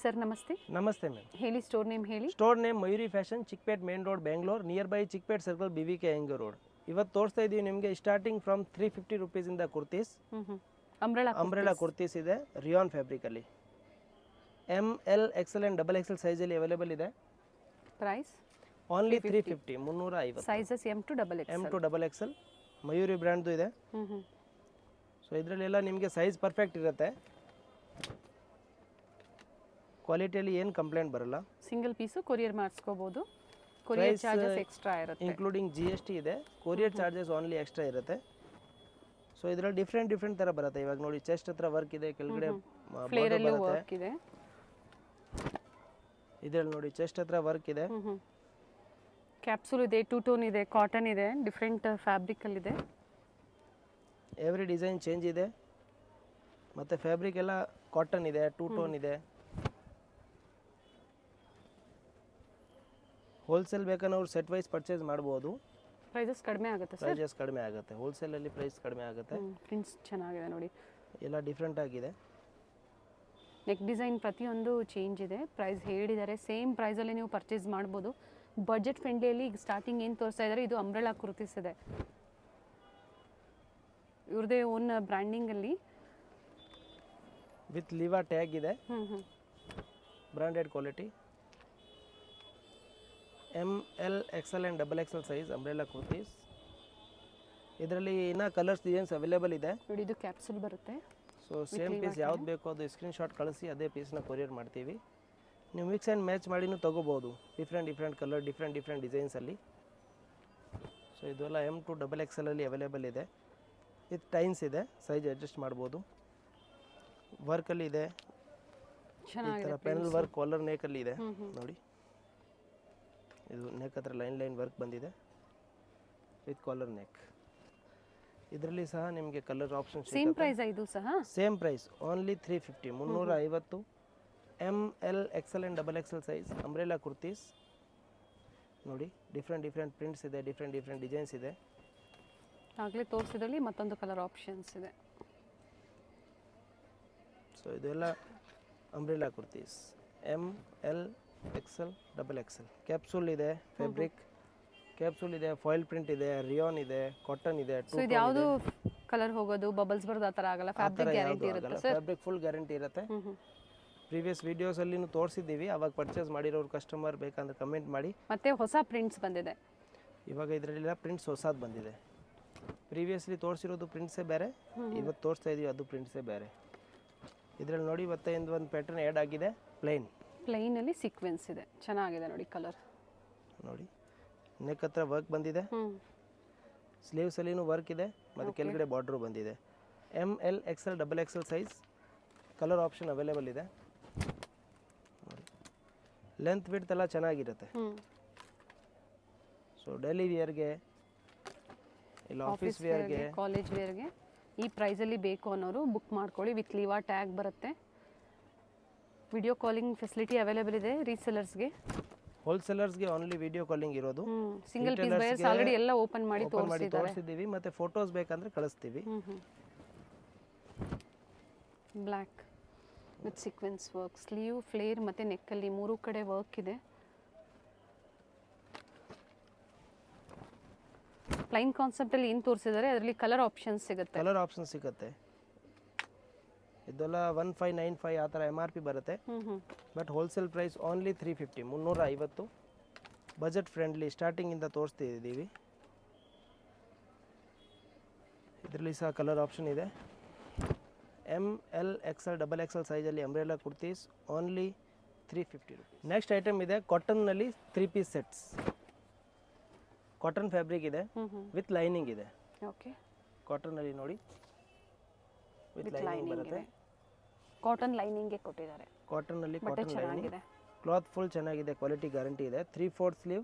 Sir ನಮಸ್ತೆ. ನಮಸ್ತೆ ma'am. ಹೇಳಿ, ಸ್ಟೋರ್ ನೇಮ್ ಹೇಳಿ. Store name Mayuri fashion, Chickpet main road, Bengaluru, nearby Chickpet circle, BVK Iyengar road. ಇವತ್ತು ತೋರಿಸ್ತಾ ಇದ್ದೀವಿ ನಿಮಗೆ ಸ್ಟಾರ್ಟಿಂಗ್ ಫ್ರಮ್ 350 ರುಪೀಸಿಂದ ಕುರ್ತೀಸ್. ಅಂಬ್ರೆಲಾ ಕುರ್ತೀಸ್ ಇದೆ ರಿಯಾನ್ ಫ್ಯಾಬ್ರಿಕಲ್ಲಿ. ML XL ಆ್ಯಂಡ್ XXL ಸೈಜಲ್ಲಿ ಅವೈಲೇಬಲ್ ಇದೆ. Price only 350, 350. Sizes M to XXL Mayuri ಬ್ರ್ಯಾಂಡ್ದು ಇದೆ. ಸೊ ಇದರಲ್ಲೆಲ್ಲ ನಿಮಗೆ ಸೈಜ್ ಪರ್ಫೆಕ್ಟ್ ಇರುತ್ತೆ. ಕ್ವಾಲಿಟಿಯಲ್ಲಿ ಏನು ಕಂಪ್ಲೇಂಟ್ ಬರಲ್ಲ. ಸಿಂಗಲ್ ಪೀಸು ಕೊರಿಯರ್ ಮಾಡಿಸ್ಕೋಬಹುದು. ಕೊರಿಯರ್ ಚಾರ್ಜಸ್ ಎಕ್ಸ್ಟ್ರಾ ಇರುತ್ತೆ, ಇನ್ಕ್ಲೂಡಿಂಗ್ GST ಇದೆ. ಕೊರಿಯರ್ ಚಾರ್ಜಸ್ ಓನ್ಲಿ ಎಕ್ಸ್ಟ್ರಾ ಇರುತ್ತೆ. ಸೊ ಇದರಲ್ಲಿ ಡಿಫ್ರೆಂಟ್ ಥರ ಬರುತ್ತೆ. ಇವಾಗ ನೋಡಿ, ಚೆಸ್ಟ್ ಹತ್ರ ವರ್ಕ್ ಇದೆ, ಕೆಳಗಡೆ ಫ್ಲೇರಲ್ಲೂ ವರ್ಕ್ ಇದೆ. ಇದರಲ್ಲಿ ನೋಡಿ, ಚೆಸ್ಟ್ ಹತ್ರ ವರ್ಕ್ ಇದೆ, ಕ್ಯಾಪ್ಸೂಲ್ ಇದೆ, ಟೂ ಟೋನ್ ಇದೆ, ಕಾಟನ್ ಇದೆ, ಡಿಫ್ರೆಂಟ್ ಫ್ಯಾಬ್ರಿಕಲ್ಲಿ ಇದೆ. ಎವ್ರಿ ಡಿಸೈನ್ ಚೇಂಜ್ ಇದೆ. ಮತ್ತು ಫ್ಯಾಬ್ರಿಕ್ ಎಲ್ಲ ಕಾಟನ್ ಇದೆ, ಟೂ ಟೋನ್ ಇದೆ. ಹೋಲ್ಸೇಲ್ ಬೇಕನ್ನೋರು ಸೆಟ್ ವೈಸ್ ಪರ್ಚೇಸ್ ಮಾಡ್ಬೋದು. ಪ್ರೈಸಸ್ ಕಡಿಮೆ ಆಗುತ್ತೆ ಸರ್. ಪ್ರೈಸಸ್ ಕಡಿಮೆ ಆಗುತ್ತೆ, ಹೋಲ್ಸೇಲಲ್ಲಿ ಪ್ರೈಸ್ ಕಡಿಮೆ ಆಗುತ್ತೆ. ಪ್ರಿಂಟ್ಸ್ ಚೆನ್ನಾಗಿದೆ ನೋಡಿ, ಎಲ್ಲ ಡಿಫ್ರೆಂಟ್ ಆಗಿದೆ. ನೆಕ್ ಡಿಸೈನ್ ಪ್ರತಿಯೊಂದು ಚೇಂಜ್ ಇದೆ. ಪ್ರೈಸ್ ಹೇಳಿದ್ದಾರೆ, ಸೇಮ್ ಪ್ರೈಸಲ್ಲಿ ನೀವು ಪರ್ಚೇಸ್ ಮಾಡ್ಬೋದು. ಬಜೆಟ್ ಫ್ರೆಂಡ್ಲಿಯಲ್ಲಿ ಈಗ ಸ್ಟಾರ್ಟಿಂಗ್ ಏನು ತೋರಿಸ್ತಾ ಇದ್ದಾರೆ, ಇದು ಅಂಬ್ರೆಲಾ ಕುರ್ತೀಸ್ ಇದೆ. ಇವ್ರದೇ ಓನ್ ಬ್ರ್ಯಾಂಡಿಂಗಲ್ಲಿ ವಿತ್ ಲಿವಾ ಟ್ಯಾಗ್ ಇದೆ. Branded quality. ML XL and XXL size umbrella kurtis. ಇದರಲ್ಲಿ ಇನ್ನೂ ಕಲರ್ಸ್ ಡಿಸೈನ್ಸ್ ಅವೈಲೇಬಲ್ ಇದೆ ನೋಡಿ. ಇದು ಕ್ಯಾಪ್ಸೂಲ್ ಬರುತ್ತೆ. ಸೊ ಸೇಮ್ ಪೀಸ್ ಯಾವ್ದು ಬೇಕೋ ಅದು ಸ್ಕ್ರೀನ್ಶಾಟ್ ಕಳಿಸಿ, ಅದೇ ಪೀಸ್ನ ಕೊರಿಯರ್ ಮಾಡ್ತೀವಿ. ನೀವು ಮಿಕ್ಸ್ ಆ್ಯಂಡ್ ಮ್ಯಾಚ್ ಮಾಡಿನೂ ತೊಗೋಬೋದು. ಡಿಫ್ರೆಂಟ್ ಕಲರ್, ಡಿಫ್ರೆಂಟ್ ಡಿಸೈನ್ಸಲ್ಲಿ. ಸೊ ಇದೆಲ್ಲ M to XXL ಅಲ್ಲಿ ಅವೈಲೇಬಲ್ ಇದೆ. ವಿತ್ ಟೈನ್ಸ್ ಇದೆ, ಸೈಜ್ ಅಡ್ಜಸ್ಟ್ ಮಾಡ್ಬೋದು. ವರ್ಕಲ್ಲಿ ಇದೆ, ಈ ಥರ ಪೆನಲ್ ವರ್ಕ್ ಕಾಲರ್ ನೆಕಲ್ಲಿ ಇದೆ ನೋಡಿ. ಇದು ನೆಕ್ ಹತ್ರ ಲೈನ್ ವರ್ಕ್ ಬಂದಿದೆ ವಿತ್ ಕಾಲರ್ ನೆಕ್. ಇದರಲ್ಲಿ ಸಹ ನಿಮಗೆ ಕಲರ್ ಆಪ್ಷನ್ ಸೇಮ್ ಪ್ರೈಸ್. ಇದು ಸಹ same price, only 350, 350. ML XL and XXL size umbrella kurtis ನೋಡಿ. ಡಿಫ್ರೆಂಟ್ ಪ್ರಿಂಟ್ಸ್ ಇದೆ, ಡಿಫ್ರೆಂಟ್ ಡಿಸೈನ್ಸ್ ಇದೆ. ಆಗಲೇ ತೋರಿಸಿದ್ರಲ್ಲಿ ಮತ್ತೊಂದು ಕಲರ್ ಆಪ್ಷನ್ಸ್ ಇದೆ. ಸೊ ಇದೆಲ್ಲ umbrella kurtis ML XL XXL. Capsule ಇದೆ, ಫ್ಯಾಬ್ರಿಕ್ ಕ್ಯಾಪ್ಸೂಲ್ ಇದೆ, ಫಾಯಿಲ್ ಪ್ರಿಂಟ್ ಇದೆ, ರಿಯಾನ್ ಇದೆ, ಕಾಟನ್ ಇದೆ. ಸೊ ಇದು ಯಾವುದು ಕಲರ್ ಹೋಗೋದು, ಬಬಲ್ಸ್ ಬರೋದು ಆ ಥರ ಆಗಲ್ಲ. ಫ್ಯಾಬ್ರಿಕ್ ಗ್ಯಾರಂಟಿ ಇರುತ್ತೆ ಸರ್. ಫ್ಯಾಬ್ರಿಕ್ ಫುಲ್ ಗ್ಯಾರಂಟಿ ಇರುತ್ತೆ. ಪ್ರೀವಿಯಸ್ ವಿಡಿಯೋಸಲ್ಲಿನೂ ತೋರಿಸಿದ್ದೀವಿ. ಅವಾಗ ಪರ್ಚೇಸ್ ಮಾಡಿರೋರು ಕಸ್ಟಮರ್ ಬೇಕಂದ್ರೆ ಕಮೆಂಟ್ ಮಾಡಿ. ಮತ್ತೆ ಹೊಸ ಪ್ರಿಂಟ್ಸ್ ಬಂದಿದೆ ಇವಾಗ. ಇದರಲ್ಲೆಲ್ಲ ಪ್ರಿಂಟ್ಸ್ ಹೊಸದು ಬಂದಿದೆ. ಪ್ರೀವಿಯಸ್ಲಿ ತೋರಿಸಿರೋದು ಪ್ರಿಂಟ್ಸೇ ಬೇರೆ, ಇವತ್ತು ತೋರಿಸ್ತಾ ಇದೀವಿ ಅದು ಪ್ರಿಂಟ್ಸೇ ಬೇರೆ. ಇದರಲ್ಲಿ ನೋಡಿ, ಇವತ್ತು ಒಂದು ಪ್ಯಾಟರ್ನ್ ಆ್ಯಡ್ ಆಗಿದೆ. ಪ್ಲೈನಲ್ಲಿ ಸೀಕ್ವೆನ್ಸ್ ಇದೆ, ಚೆನ್ನಾಗಿದೆ ನೋಡಿ ಕಲರ್. ನೋಡಿ, ನೆಕ್ ಹತ್ರ ವರ್ಕ್ ಬಂದಿದೆ, ಸ್ಲೀವ್ಸ್ ಅಲ್ಲಿನೂ ವರ್ಕ್ ಇದೆ, ಮತ್ತು ಕೆಳಗಡೆ ಬಾರ್ಡ್ರು ಬಂದಿದೆ. ML XL XXL size colour option available ಇದೆ ನೋಡಿ. ಲೆಂತ್ ವಿಡ್ತ್ ಎಲ್ಲ ಚೆನ್ನಾಗಿರುತ್ತೆ. ಸೊ ಡೈಲಿ ವಿಯರ್ಗೆ, ಇಲ್ಲ ಆಫೀಸ್ ವೇರ್ಗೆ, ಕಾಲೇಜ್ ವೇರ್ಗೆ ಈ ಪ್ರೈಸಲ್ಲಿ ಬೇಕು ಅನ್ನೋರು ಬುಕ್ ಮಾಡ್ಕೊಳ್ಳಿ. ವಿತ್ ಲಿವಾ ಟ್ಯಾಗ್ ಬರುತ್ತೆ. ವಿಡಿಯೋ ಕಾಲಿಂಗ್ ಫೆಸಿಲಿಟಿ ಅವೈಲೇಬಲ್ ಇದೆ ರೀಸೆಲರ್ಸ್ಗೆ. ಹೋಲ್ಸೇಲರ್ಸ್ಗೆ ಓನ್ಲಿ ವಿಡಿಯೋ ಕಾಲಿಂಗ್ ಇರೋದು. ಸಿಂಗಲ್ ಪೀಸ್ ಬಯರ್ಸ್ ಆಲ್ರೆಡಿ ಎಲ್ಲ ಓಪನ್ ಮಾಡಿ ತೋರಿಸಿದ್ದೀವಿ. ಮತ್ತೆ ಫೋಟೋಸ್ ಬೇಕಂದ್ರೆ ಕಳಿಸ್ತೀವಿ. Black with sequence work, sleeve, flare ಮತ್ತು ನೆಕ್ಕಲ್ಲಿ ಮೂರು ಕಡೆ ವರ್ಕ್ ಇದೆ. ಪ್ಲೈನ್ ಕಾನ್ಸೆಪ್ಟಲ್ಲಿ ಏನು ತೋರಿಸಿದ್ದಾರೆ ಅದರಲ್ಲಿ ಕಲರ್ ಆಪ್ಷನ್ಸ್ ಸಿಗುತ್ತೆ. ಇದೆಲ್ಲ 1595 ಆ ಥರ MRP ಬರುತ್ತೆ. But wholesale price only 350, 350. Budget friendly ಸ್ಟಾರ್ಟಿಂಗಿಂದ ತೋರಿಸ್ತಿದ್ದೀವಿ. ಇದರಲ್ಲಿ ಸಹ ಕಲರ್ ಆಪ್ಷನ್ ಇದೆ. ML XL XXL ಸೈಜಲ್ಲಿ umbrella kurtis only 350 rupees. Next item ಇದೆ ಕಾಟನ್ನಲ್ಲಿ 3 ಪೀಸ್ ಸೆಟ್ಸ್. ಕಾಟನ್ ಫ್ಯಾಬ್ರಿಕ್ ಇದೆ, ವಿತ್ ಲೈನಿಂಗ್ ಇದೆ. ಕಾಟನ್ನಲ್ಲಿ ನೋಡಿ, ವಿತ್ ಲೈನಿಂಗ್ ಬರುತ್ತೆ. ಕಾಟನ್ ಲೈನಿಂಗ್ಗೆ ಕೊಟ್ಟಿದ್ದಾರೆ. ಕಾಟನ್ನಲ್ಲಿ ಕಾಟನ್ ಲೈನಿಂಗ್, ಕ್ಲಾತ್ ಫುಲ್ ಚೆನ್ನಾಗಿದೆ, ಕ್ವಾಲಿಟಿ ಗ್ಯಾರಂಟಿ ಇದೆ. 3/4 ಸ್ಲೀವ್,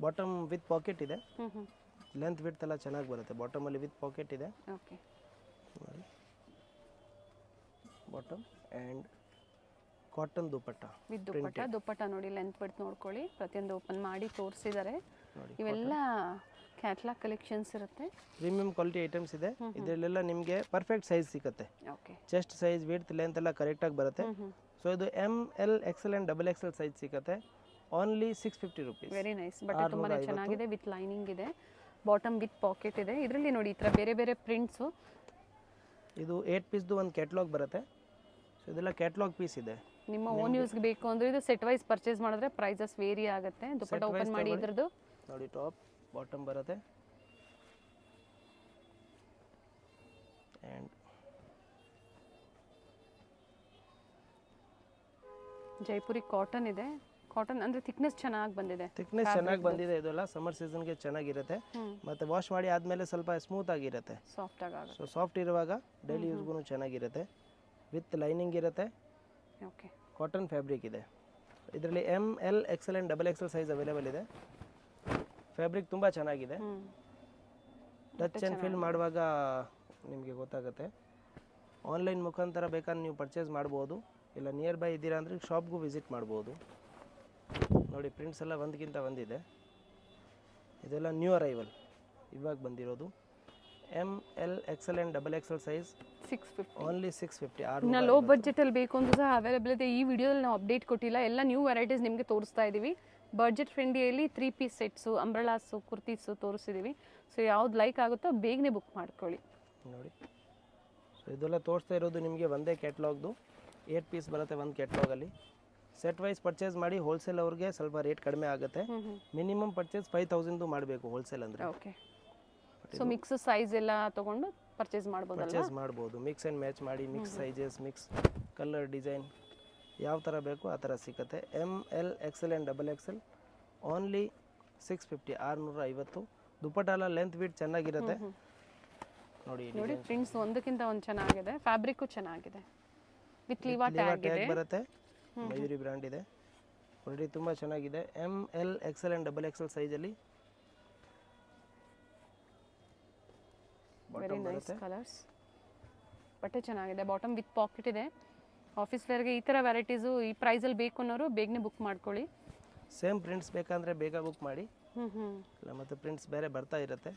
ಬಾಟಮ್ ವಿತ್ ಪಾಕೆಟ್ ಇದೆ. ಲೆಂತ್ ವಿಡ್ತ್ ಎಲ್ಲ ಚೆನ್ನಾಗಿ ಬರುತ್ತೆ. ಬಾಟಮಲ್ಲಿ ವಿತ್ ಪಾಕೆಟ್ ಇದೆ. Bottom and cotton dupatta with dupatta ನೋಡಿ. ಲೆಂತ್ ವಿಡ್ತ್ ನೋಡ್ಕೊಳ್ಳಿ. ಪ್ರತಿಯೊಂದು ಓಪನ್ ಮಾಡಿ ತೋರಿಸಿದ್ದಾರೆ. ನೋಡಿ ಇವೆಲ್ಲ ಕ್ಯಾಟ್ಲಾಗ್ ಕಲೆಕ್ಷನ್ಸ್ ಇರುತ್ತೆ. ಪ್ರೀಮಿಯಂ ಕ್ವಾಲಿಟಿ ಐಟಮ್ಸ್ ಇದೆ. ಇದರಲ್ಲೆಲ್ಲ ನಿಮಗೆ ಪರ್ಫೆಕ್ಟ್ ಸೈಜ್ ಸಿಗುತ್ತೆ. Okay. Chest size, width, length ಎಲ್ಲ ಕರೆಕ್ಟಾಗಿ ಬರುತ್ತೆ. ಸೊ ಇದು ML XL and XXL size ಸಿಗುತ್ತೆ. Only 650 rupees. Very nice. ಬಟ್ಟೆ ತುಂಬಾ ಚೆನ್ನಾಗಿದೆ, ವಿತ್ ಲೈನಿಂಗ್ ಇದೆ, ಬಾಟಮ್ ವಿತ್ ಪಾಕೆಟ್ ಇದೆ. ಇದರಲ್ಲಿ ನೋಡಿ ಈ ಥರ ಬೇರೆ ಬೇರೆ ಪ್ರಿಂಟ್ಸು. ಇದು 8 ಪೀಸ್ದು ಒಂದು ಕ್ಯಾಟ್ಲಾಗ್ ಬರುತ್ತೆ. ಸೊ ಇದೆಲ್ಲ ಕ್ಯಾಟ್ಲಾಗ್ ಪೀಸ್ ಇದೆ. ನಿಮ್ಮ ಓನ್ ಯೂಸ್ಗೆ ಬೇಕು ಅಂದರೆ ಇದು ಸೆಟ್ ವೈಸ್ ಪರ್ಚೇಸ್ ಮಾಡಿದ್ರೆ ಪ್ರೈಸಸ್ ವೇರಿ ಆಗುತ್ತೆ. ದುಪ್ಪಟ್ಟ ಓಪನ್ ಮಾಡಿ ಇದ್ರದ್ದು ನೋಡಿ, ಟಾಪ್ ಬಾಟಮ್ ಬರುತ್ತೆ. ಆ್ಯಂಡ್ ಜೈಪುರಿ ಕಾಟನ್ ಇದೆ. ಕಾಟನ್ ಅಂದರೆ ಥಿಕ್ನೆಸ್ ಚೆನ್ನಾಗಿ ಬಂದಿದೆ. ಥಿಕ್ನೆಸ್ ಚೆನ್ನಾಗಿ ಬಂದಿದೆ. ಇದೆಲ್ಲ ಸಮ್ಮರ್ ಸೀಸನ್ಗೆ ಚೆನ್ನಾಗಿರುತ್ತೆ. ಮತ್ತು ವಾಶ್ ಮಾಡಿ ಆದಮೇಲೆ ಸ್ವಲ್ಪ ಸ್ಮೂತ್ ಆಗಿರುತ್ತೆ, ಸಾಫ್ಟ್ ಆಗುತ್ತೆ. ಸೊ ಸಾಫ್ಟ್ ಇರುವಾಗ ಡೈಲಿ ಯೂಸ್ಗೂ ಚೆನ್ನಾಗಿರುತ್ತೆ. ವಿತ್ ಲೈನಿಂಗ್ ಇರುತ್ತೆ. ಓಕೆ. ಕಾಟನ್ ಫ್ಯಾಬ್ರಿಕ್ ಇದೆ. ಇದರಲ್ಲಿ ML XL and XXL size available ಇದೆ. ಫ್ಯಾಬ್ರಿಕ್ ತುಂಬ ಚೆನ್ನಾಗಿದೆ. ಟಚ್ ಆ್ಯಂಡ್ ಫೀಲ್ ಮಾಡುವಾಗ ನಿಮಗೆ ಗೊತ್ತಾಗುತ್ತೆ. ಆನ್ಲೈನ್ ಮುಖಾಂತರ ಬೇಕಾದ್ರೆ ನೀವು ಪರ್ಚೇಸ್ ಮಾಡ್ಬೋದು, ಇಲ್ಲ ನಿಯರ್ ಬೈ ಇದ್ದೀರಾ ಅಂದರೆ ಶಾಪ್ಗೂ ವಿಸಿಟ್ ಮಾಡ್ಬೋದು. ನೋಡಿ, ಪ್ರಿಂಟ್ಸ್ ಎಲ್ಲ ಒಂದಕ್ಕಿಂತ ಒಂದಿದೆ. ಇದೆಲ್ಲ ನ್ಯೂ ಅರೈವಲ್, ಇವಾಗ ಬಂದಿರೋದು. ML XL and XXL size 650. Only 650. ಇನ್ನು ಲೋ ಬಡ್ಜೆಟಲ್ಲಿ ಬೇಕು ಅಂತ ಸಹ ಅವೈಲೇಬಲ್ ಇದೆ. ಈ ವಿಡಿಯೋದಲ್ಲಿ ನಾವು ಅಪ್ಡೇಟ್ ಕೊಟ್ಟಿಲ್ಲ, ಎಲ್ಲ ನ್ಯೂ ವೆರೈಟೀಸ್ ನಿಮಗೆ ತೋರಿಸ್ತಾ ಇದ್ದೀವಿ. ಬಡ್ಜೆಟ್ ಫ್ರೆಂಡ್ಲಿಯಲ್ಲಿ 3 ಪೀಸ್ ಸೆಟ್ಸು, ಅಂಬ್ರಲಾಸು, ಕುರ್ತೀಸು ತೋರಿಸಿದ್ದೀವಿ. ಸೊ ಯಾವ್ದು ಲೈಕ್ ಆಗುತ್ತೋ ಬೇಗನೆ ಬುಕ್ ಮಾಡ್ಕೊಳ್ಳಿ. ನೋಡಿ, ಸೊ ಇದೆಲ್ಲ ತೋರಿಸ್ತಾ ಇರೋದು ನಿಮಗೆ ಒಂದೇ ಕ್ಯಾಟ್ಲಾಗ್ದು 8 ಪೀಸ್ ಬರುತ್ತೆ ಒಂದು ಕ್ಯಾಟ್ಲಾಗಲ್ಲಿ. ಸೆಟ್ ವೈಸ್ ಪರ್ಚೇಸ್ ಮಾಡಿ ಹೋಲ್ಸೇಲ್ ಅವ್ರಿಗೆ ಸ್ವಲ್ಪ ರೇಟ್ ಕಡಿಮೆ ಆಗುತ್ತೆ. ಮಿನಿಮಮ್ ಪರ್ಚೇಸ್ 5000 ಮಾಡಬೇಕು ಹೋಲ್ಸೇಲ್ ಅಂದರೆ. ಓಕೆ. ಸೊ ಮಿಕ್ಸ್ ಸೈಜ್ ಎಲ್ಲ ತೊಗೊಂಡು ಪರ್ಚೇಸ್ ಮಾಡ್ಬೋದಲ್ಲ? ಪರ್ಚೇಸ್ ಮಾಡ್ಬೋದು. ಮಿಕ್ಸ್ ಆ್ಯಂಡ್ ಮ್ಯಾಚ್ ಮಾಡಿ, mix sizes, mix colour, design ಯಾವ ಥರ ಬೇಕು ಆ ಥರ ಸಿಗುತ್ತೆ. ML XL and XXL only 650, 650. ದುಪ್ಪಟ್ಟ ಎಲ್ಲ ಲೆಂತ್ ವಿಡ್ತ್ ಚೆನ್ನಾಗಿರುತ್ತೆ. ನೋಡಿ ನೋಡಿ, ಪ್ರಿಂಟ್ಸ್ ಒಂದಕ್ಕಿಂತ ಒಂದು ಚೆನ್ನಾಗಿದೆ, ಫ್ಯಾಬ್ರಿಕ್ಕು ಚೆನ್ನಾಗಿದೆ, ವಿತ್ ಲಿವಾ ಟ್ಯಾಗ್ ಇದೆ ಬರುತ್ತೆ. ಮಯೂರಿ ಬ್ರ್ಯಾಂಡ್ ಇದೆ. ಕ್ವಾಲಿಟಿ ತುಂಬ ಚೆನ್ನಾಗಿದೆ. ML XL ಆ್ಯಂಡ್ XXL ಸೈಜಲ್ಲಿ. Very nice colours. ಬಟ್ಟೆ ಚೆನ್ನಾಗಿದೆ, ಬಾಟಮ್ ವಿತ್ ಪಾಕೆಟ್ ಇದೆ. ಆಫೀಸ್ ವೇರ್ಗೆ ಈ ಥರ ವೆರೈಟೀಸು ಈ ಪ್ರೈಸಲ್ಲಿ ಬೇಕು ಅನ್ನೋರು ಬೇಗನೆ ಬುಕ್ ಮಾಡ್ಕೊಳ್ಳಿ. ಸೇಮ್ ಪ್ರಿಂಟ್ಸ್ ಬೇಕಂದರೆ ಬೇಗ ಬುಕ್ ಮಾಡಿ. ಇಲ್ಲ ಮತ್ತು ಪ್ರಿಂಟ್ಸ್ ಬೇರೆ ಬರ್ತಾ ಇರುತ್ತೆ.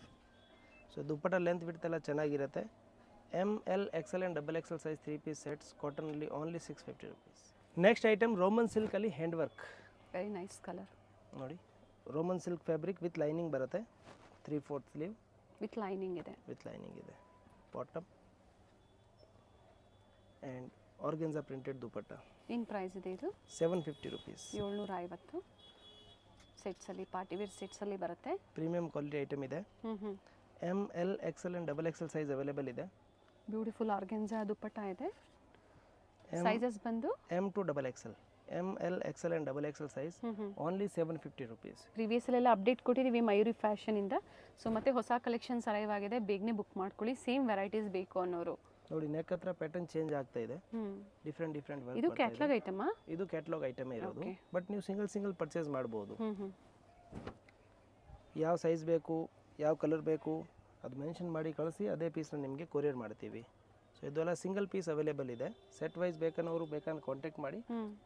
ಸೊ ದುಪ್ಪಟ್ಟ ಲೆಂತ್ ಬಿಡ್ತೆಲ್ಲ ಚೆನ್ನಾಗಿರುತ್ತೆ. ML XL and XXL size 3 piece sets ಕಾಟನಲ್ಲಿ only 650 rupees. Next item Roman ಸಿಲ್ಕಲ್ಲಿ hand work. Very nice colour. ನೋಡಿ, Roman silk fabric with lining ಬರುತ್ತೆ. 3/4 ಸ್ಲೀವ್ ವಿತ್ ಲೈನಿಂಗ್ ಇದೆ. Bottom and organza printed dupatta. ಏನು price ಇದೆ ಇದು? 750 rupees. 750 ಸೆಟ್ಸಲ್ಲಿ, party wear ಸೆಟ್ಸಲ್ಲಿ ಬರುತ್ತೆ. ಪ್ರೀಮಿಯಂ ಕ್ವಾಲಿಟಿ ಐಟಮ್ ಇದೆ. ML XL and XXL size available ಇದೆ. ಬ್ಯೂಟಿಫುಲ್ ಆರ್ಗೆನ್ಸಾ ದುಪ್ಪಟ್ಟ ಇದೆ. ಸೈಜಸ್ ಬಂದು M to XXL. ML XL and XXL size only 750 rupees. ಪ್ರೀವಿಯಸ್ಸಲ್ಲೆಲ್ಲ ಅಪ್ಡೇಟ್ ಕೊಟ್ಟಿದ್ದೀವಿ ಮಯೂರಿ ಫ್ಯಾಷನಿಂದ. ಸೊ ಮತ್ತೆ ಹೊಸ ಕಲೆಕ್ಷನ್ಸ್ ಅರೈವ್ ಆಗಿದೆ, ಬೇಗನೆ ಬುಕ್ ಮಾಡ್ಕೊಳ್ಳಿ. ಸೇಮ್ ವೆರೈಟೀಸ್ ಬೇಕು ಅನ್ನೋರು. ನೋಡಿ, ನೆಕ್ ಹತ್ರ ಪ್ಯಾಟರ್ನ್ ಚೇಂಜ್ ಆಗ್ತಾ ಇದೆ. Different work. ಇದು ಕ್ಯಾಟ್ಲಾಗ್ ಐಟಮಾ? ಇದು ಕ್ಯಾಟ್ಲಾಗ್ ಐಟಮೇ ಇರೋದು, ಬಟ್ ನೀವು ಸಿಂಗಲ್ ಪರ್ಚೇಸ್ ಮಾಡ್ಬೋದು. ಯಾವ ಸೈಜ್ ಬೇಕು, ಯಾವ ಕಲರ್ ಬೇಕು ಅದು ಮೆನ್ಷನ್ ಮಾಡಿ ಕಳಿಸಿ, ಅದೇ ಪೀಸ್ನ ನಿಮಗೆ ಕೊರಿಯರ್ ಮಾಡ್ತೀವಿ. ಸೊ ಇದೆಲ್ಲ ಸಿಂಗಲ್ ಪೀಸ್ ಅವೈಲೇಬಲ್ ಇದೆ. ಸೆಟ್ ವೈಸ್ ಬೇಕನ್ನೋರು ಬೇಕಂದ್ರೆ ಕಾಂಟ್ಯಾಕ್ಟ್ ಮಾಡಿ,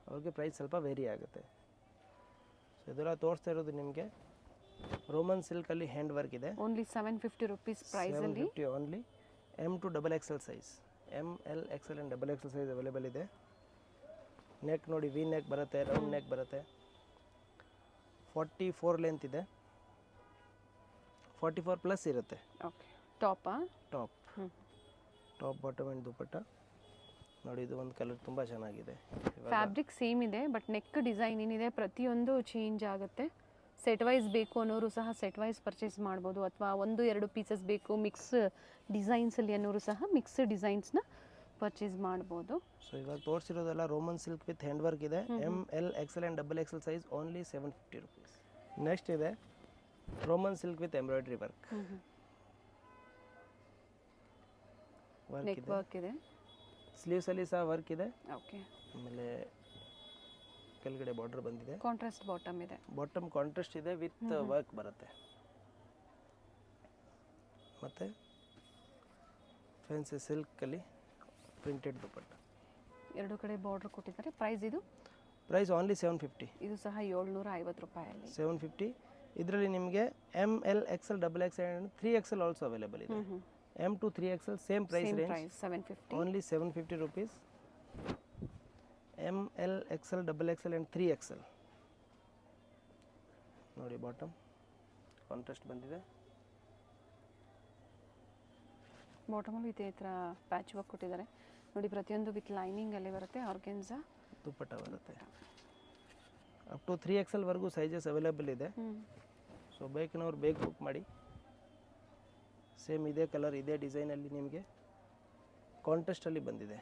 ಅವ್ರಿಗೆ ಪ್ರೈಸ್ ಸ್ವಲ್ಪ ವೇರಿ ಆಗುತ್ತೆ. ಸೊ ಇದೆಲ್ಲ ತೋರಿಸ್ತಾ ಇರೋದು ನಿಮಗೆ ರೋಮನ್ ಸಿಲ್ಕಲ್ಲಿ ಹ್ಯಾಂಡ್ ವರ್ಕ್ ಇದೆ. ಓನ್ಲಿ 750 ರುಪೀಸ್ ಪ್ರೈಸಲ್ಲಿ. 750 only. M to XXL size. ML XL and XXL size available ಇದೆ. ನೆಕ್ ನೋಡಿ, ವಿ ನೆಕ್ ಬರುತ್ತೆ, ರೌಂಡ್ ನೆಕ್ ಬರುತ್ತೆ. 44 ಲೆಂತ್ ಇದೆ, 44 ಪ್ಲಸ್ ಇರುತ್ತೆ. ಓಕೆ. ಟಾಪಾ? Top bottom and dupatta. ನೋಡಿ, ಇದು ಒಂದು ಕಲರ್ ತುಂಬ ಚೆನ್ನಾಗಿದೆ. ಫ್ಯಾಬ್ರಿಕ್ ಸೇಮ್ ಇದೆ, ಬಟ್ ನೆಕ್ ಡಿಸೈನ್ ಏನಿದೆ ಪ್ರತಿಯೊಂದು ಚೇಂಜ್ ಆಗುತ್ತೆ. ಸೆಟ್ ವೈಸ್ ಬೇಕು ಅನ್ನೋರು ಸಹ ಸೆಟ್ ವೈಸ್ ಪರ್ಚೇಸ್ ಮಾಡ್ಬೋದು, ಅಥವಾ 1-2 ಪೀಸಸ್ ಬೇಕು ಮಿಕ್ಸ್ ಡಿಸೈನ್ಸಲ್ಲಿ ಅನ್ನೋರು ಸಹ ಮಿಕ್ಸ್ ಡಿಸೈನ್ಸ್ನ ಪರ್ಚೇಸ್ ಮಾಡ್ಬೋದು. ಸೊ ಇವಾಗ ತೋರಿಸಿರೋದೆಲ್ಲ Roman silk with hand work ಇದೆ. ML XL and XXL size only 750 rupees. Next ಇದೆ Roman silk with embroidery work. Neck work ಇದೆ, ಸ್ಲೀವ್ಸಲ್ಲಿ ಸಹ ವರ್ಕ್ ಇದೆ. ಓಕೆ. ಆಮೇಲೆ ಕೆಳಗಡೆ ಬಾರ್ಡರ್ ಬಂದಿದೆ. ಕಾಂಟ್ರಾಸ್ಟ್ ಬಾಟಮ್ ಇದೆ. ಬಾಟಮ್ ಕಾಂಟ್ರಾಸ್ಟ್ ಇದೆ ವಿತ್ ವರ್ಕ್ ಬರುತ್ತೆ. ಮತ್ತು ಫ್ಯಾನ್ಸಿ ಸಿಲ್ಕಲ್ಲಿ ಪ್ರಿಂಟೆಡ್ ದುಪ್ಪಟ್ಟ. ಎರಡು ಕಡೆ ಬಾರ್ಡರ್ ಕೊಟ್ಟಿದ್ದಾರೆ. ಪ್ರೈಸ್ ಇದು? Price only 750. ಇದು ಸಹ 750 ರೂಪಾಯಲ್ಲಿ. 750. ಇದರಲ್ಲಿ ನಿಮಗೆ M L XL double XL and 3XL also available ಇದೆ. M to 3XL same price range 750. Only 750 rupees. M L XL double XL and 3XL ನೋಡಿ ಬಾಟಮ್ ಕಾಂಟ್ರಾಸ್ಟ್ ಬಂದಿದೆ. ಬಾಟಮಲ್ಲಿ ಇದೇ ಥರ ಪ್ಯಾಚ್ ವರ್ಕ್ ಕೊಟ್ಟಿದ್ದಾರೆ ನೋಡಿ, ಪ್ರತಿಯೊಂದು ವಿತ್ ಲೈನಿಂಗ್ ಅಲ್ಲಿ ಬರುತ್ತೆ. ಆರ್ಗೆನ್ಸಾ ದುಪ್ಪಟ್ಟ ಬರುತ್ತೆ. ಅಪ್ ಟು 3XL ವರೆಗೂ ಸೈಜಸ್ ಅವೈಲೇಬಲ್ ಇದೆ. ಸೊ ಬೇಕನವ್ರು ಬೇಗ ಬುಕ್ ಮಾಡಿ. ಸೇಮ್ ಇದೇ ಕಲರ್ ಇದೇ ಡಿಸೈನಲ್ಲಿ ನಿಮಗೆ ಕಾಂಟ್ರಾಸ್ಟಲ್ಲಿ ಬಂದಿದೆ.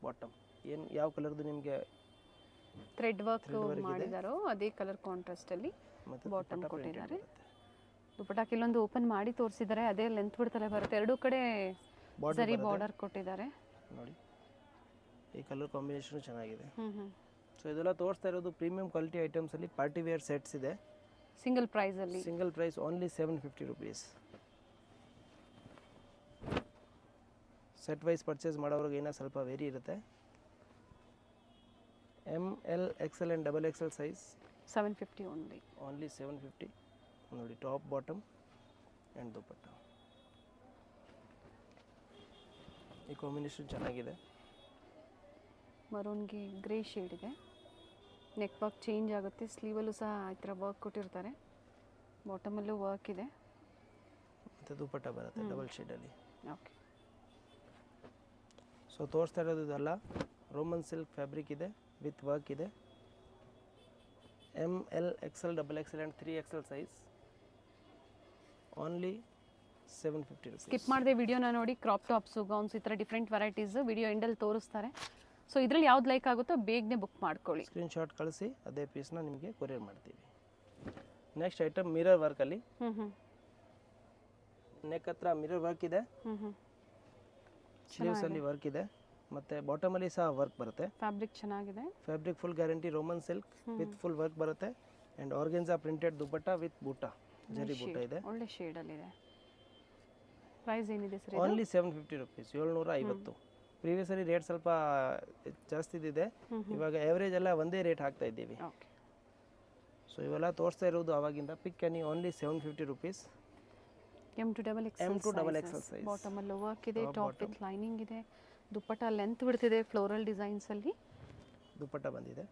ಬಾಟಮ್ ಏನು ಯಾವ ಕಲರ್ದು ನಿಮಗೆ ಥ್ರೆಡ್ ವರ್ಕ್ ಮಾಡಿದಾರೋ ಅದೇ ಕಲರ್ ಕಾಂಟ್ರಾಸ್ಟ್ ಅಲ್ಲಿ ಬಾಟಮ್ ಕೊಟ್ಟಿದ್ದಾರೆ. ದುಪಟ್ಟಾಕ್ಕೆ ಇಲ್ಲೊಂದು ಓಪನ್ ಮಾಡಿ ತೋರಿಸಿದ್ದಾರೆ, ಅದೇ ಲೆಂತ್ ಬಿಡ್ತಲೇ ಬರುತ್ತೆ. ಎರಡೂ ಕಡೆ ಸರಿ ಬಾರ್ಡರ್ ಕೊಟ್ಟಿದ್ದಾರೆ ನೋಡಿ. ಈ ಕಲರ್ ಕಾಂಬಿನೇಷನ್ ಚೆನ್ನಾಗಿದೆ. ಸೊ ಇದೆಲ್ಲ ತೋರಿಸ್ತಾ ಇರೋದು ಪ್ರೀಮಿಯಂ ಕ್ವಾಲಿಟಿ ಐಟಮ್ಸ್ ಅಲ್ಲಿ ಪಾರ್ಟಿ ವೇರ್ ಸೆಟ್ಸ್ ಇದೆ. ಸಿಂಗಲ್ ಪ್ರೈಸ್ ಅಲ್ಲಿ, single price only 750 rupees. Set wise purchase ಮಾಡೋರಿಗೆ ಏನೋ ಸ್ವಲ್ಪ ವೇರಿ ಇರುತ್ತೆ. M L XL and double XL size 750 only. Only 750 ನೋಡಿ. ಟಾಪ್ ಬಾಟಮ್ ಆ್ಯಂಡ್ ದುಪಟ್ಟ ಈ ಕಾಂಬಿನೇಷನ್ ಚೆನ್ನಾಗಿದೆ. ಮರೂನ್ಗೆ ಗ್ರೇ ಶೇಡ್ ಇದೆ. ನೆಕ್ ವರ್ಕ್ ಚೇಂಜ್ ಆಗುತ್ತೆ. ಸ್ಲೀವಲ್ಲೂ ಸಹ ಈ ಥರ ವರ್ಕ್ ಕೊಟ್ಟಿರ್ತಾರೆ. ಬಾಟಮಲ್ಲೂ ವರ್ಕ್ ಇದೆ ಮತ್ತು ದುಪಟ್ಟ ಬರುತ್ತೆ ಡಬಲ್ ಶೇಡಲ್ಲಿ. ಓಕೆ. ಸೊ ತೋರಿಸ್ತಾ ಇರೋದು ಇದೆಲ್ಲ ರೋಮನ್ ಸಿಲ್ಕ್ ಫ್ಯಾಬ್ರಿಕ್ ಇದೆ ವಿತ್ ವರ್ಕ್ ಇದೆ. M L XL double XL and 3XL size only 750 rupees. Skip ಮಾಡಿದೆ ವಿಡಿಯೋನ ನೋಡಿ. ಕ್ರಾಪ್ ಟಾಪ್ಸು, ಗೌನ್ಸ್ ಈ ಥರ ಡಿಫ್ರೆಂಟ್ ವೆರೈಟೀಸು ವಿಡಿಯೋ ಎಂಡಲ್ಲಿ ತೋರಿಸ್ತಾರೆ. ಸೊ ಇದರಲ್ಲಿ ಯಾವ್ದು ಲೈಕ್ ಆಗುತ್ತೋ ಬೇಗನೆ ಬುಕ್ ಮಾಡ್ಕೊಳ್ಳಿ. ಸ್ಕ್ರೀನ್ಶಾಟ್ ಕಳಿಸಿ ಅದೇ ಪೀಸ್ನ ನಿಮಗೆ ಕೊರಿಯರ್ ಮಾಡ್ತೀವಿ. ನೆಕ್ಸ್ಟ್ ಐಟಮ್ ಮಿರರ್ ವರ್ಕಲ್ಲಿ. ನೆಕ್ ಹತ್ರ ಮಿರರ್ ವರ್ಕ್ ಇದೆ, ಸ್ಲೀವ್ಸಲ್ಲಿ ವರ್ಕ್ ಇದೆ, ಮತ್ತು ಬಾಟಮಲ್ಲಿ ಸಹ ವರ್ಕ್ ಬರುತ್ತೆ. ಫ್ಯಾಬ್ರಿಕ್ ಚೆನ್ನಾಗಿದೆ. Fabric full guarantee Roman silk with full work ಬರುತ್ತೆ. And organza printed dupatta with ಬೂಟ, ಜರಿ ಬೂಟ ಇದೆ. ಒಳ್ಳೆ ಶೇಡಲ್ಲಿದೆ. ಪ್ರೈಸ್ ಏನಿದೆ sir? Only 750 rupees, 750. Previously rate ಸ್ವಲ್ಪ ಜಾಸ್ತಿ ಇದೆ, ಇವಾಗ ಎವರೇಜ್ ಎಲ್ಲ ಒಂದೇ ರೇಟ್ ಹಾಕ್ತಾ ಇದ್ದೀವಿ. ಓಕೆ. ಸೊ ಇವೆಲ್ಲ ತೋರಿಸ್ತಾ ಇರೋದು ಆವಾಗಿಂದ. Pick any only 750 rupees. M to double XL size. ಬಾಟಮಲ್ಲೂ ವರ್ಕ್ ಇದೆ, ಟಾಪ್ ವಿತ್ ಲೈನಿಂಗ್ ಇದೆ. ದುಪ್ಪಟ್ಟ ಲೆಂತ್ ಬಿಡ್ತಿದೆ ಫ್ಲೋರಲ್ ಡಿಸೈನ್ಸ್ ಅಲ್ಲಿ. ದುಪ್ಪಟ್ಟ ಬಂದಿದೆ.